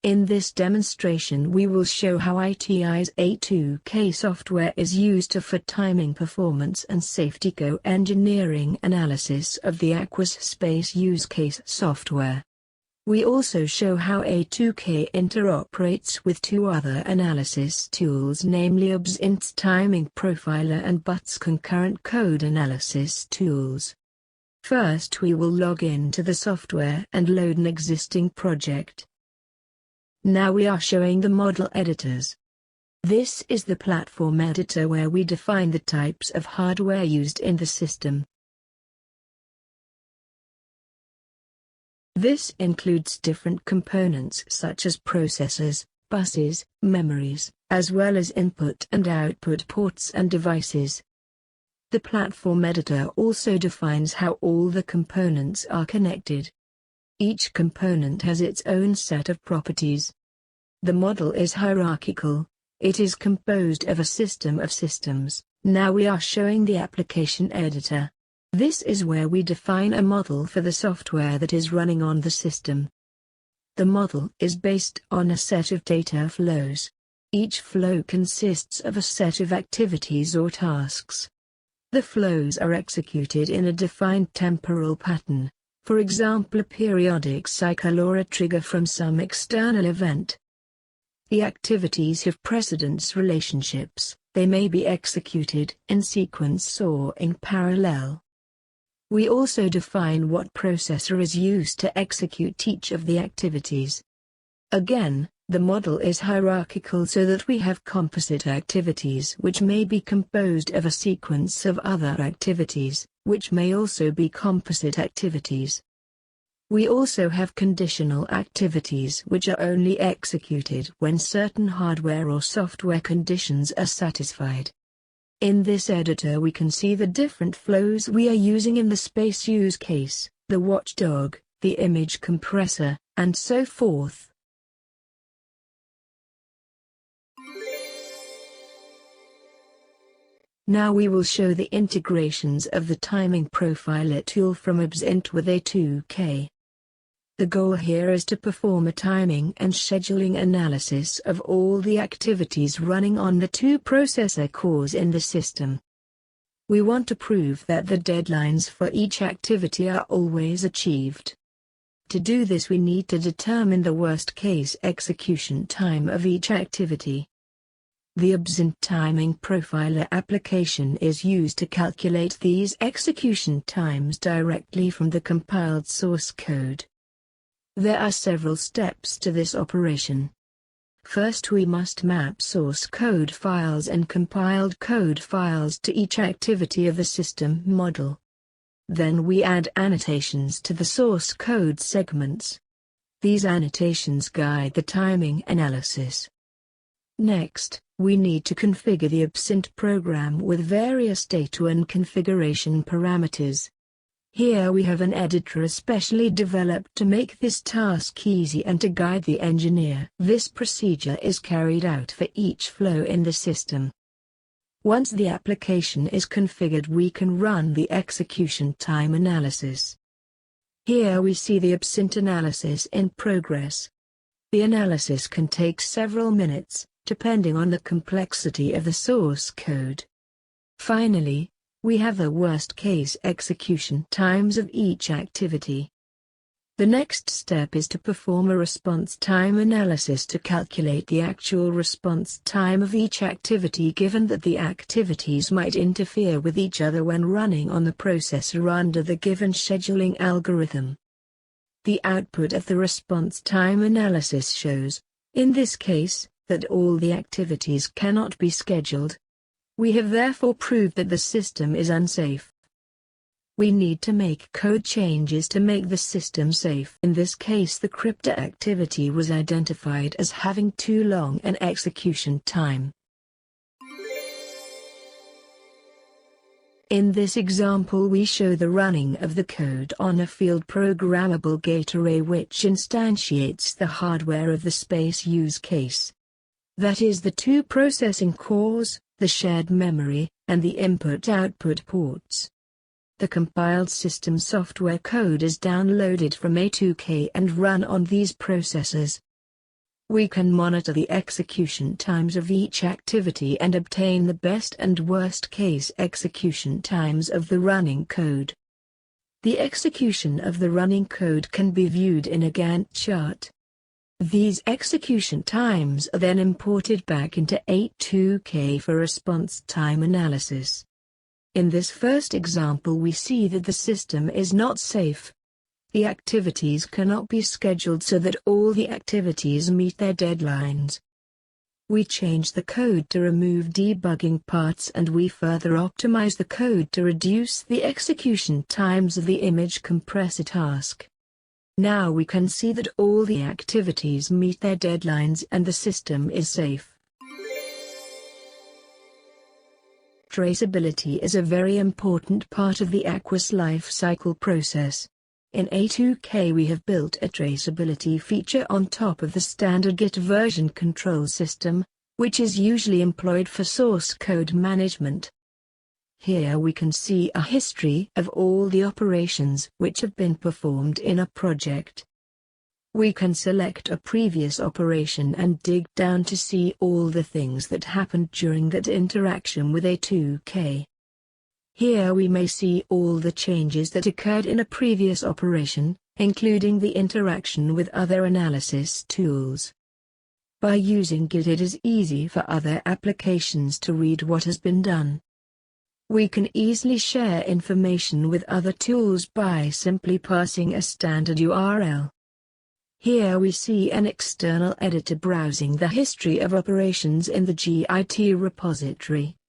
In this demonstration we will show how ITI's A2K software is used for timing, performance and safety co-engineering analysis of the Aquas space use case software. We also show how A2K interoperates with two other analysis tools, namely ABSINT's timing profiler and BUT's concurrent code analysis tools. First we will log into the software and load an existing project. Now we are showing the model editors. This is the platform editor where we define the types of hardware used in the system. This includes different components such as processors, buses, memories, as well as input and output ports and devices. The platform editor also defines how all the components are connected. Each component has its own set of properties. The model is hierarchical. It is composed of a system of systems. Now we are showing the application editor. This is where we define a model for the software that is running on the system. The model is based on a set of data flows. Each flow consists of a set of activities or tasks. The flows are executed in a defined temporal pattern, for example a periodic cycle or a trigger from some external event. The activities have precedence relationships. They may be executed in sequence or in parallel. We also define what processor is used to execute each of the activities. Again, the model is hierarchical so that we have composite activities which may be composed of a sequence of other activities, which may also be composite activities. We also have conditional activities which are only executed when certain hardware or software conditions are satisfied. In this editor we can see the different flows we are using in the space use case, the watchdog, the image compressor, and so forth. Now we will show the integrations of the timing profiler tool from ABSINT with A2K. The goal here is to perform a timing and scheduling analysis of all the activities running on the two processor cores in the system. We want to prove that the deadlines for each activity are always achieved. To do this we need to determine the worst-case execution time of each activity. The ABSINT timing profiler application is used to calculate these execution times directly from the compiled source code. There are several steps to this operation. First we must map source code files and compiled code files to each activity of the system model. Then we add annotations to the source code segments. These annotations guide the timing analysis. Next, we need to configure the ABSINT program with various data and configuration parameters. Here we have an editor especially developed to make this task easy and to guide the engineer. This procedure is carried out for each flow in the system. Once the application is configured we can run the execution time analysis. Here we see the ABSINT analysis in progress. The analysis can take several minutes, depending on the complexity of the source code. Finally, we have the worst-case execution times of each activity. The next step is to perform a response time analysis to calculate the actual response time of each activity given that the activities might interfere with each other when running on the processor under the given scheduling algorithm. The output of the response time analysis shows, in this case, that all the activities cannot be scheduled. We have therefore proved that the system is unsafe. We need to make code changes to make the system safe. In this case the crypto activity was identified as having too long an execution time. In this example we show the running of the code on a field programmable gate array which instantiates the hardware of the space use case. That is the two processing cores, the shared memory, and the input-output ports. The compiled system software code is downloaded from A2K and run on these processors. We can monitor the execution times of each activity and obtain the best and worst case execution times of the running code. The execution of the running code can be viewed in a Gantt chart. These execution times are then imported back into A2K for response time analysis. In this first example, we see that the system is not safe. The activities cannot be scheduled so that all the activities meet their deadlines. We change the code to remove debugging parts, and we further optimize the code to reduce the execution times of the image compressor task. Now we can see that all the activities meet their deadlines and the system is safe. Traceability is a very important part of the Aquas lifecycle process. In A2K we have built a traceability feature on top of the standard Git version control system, which is usually employed for source code management. Here we can see a history of all the operations which have been performed in a project. We can select a previous operation and dig down to see all the things that happened during that interaction with A2K. Here we may see all the changes that occurred in a previous operation, including the interaction with other analysis tools. By using Git, it is easy for other applications to read what has been done. We can easily share information with other tools by simply passing a standard URL. Here we see an external editor browsing the history of operations in the Git repository.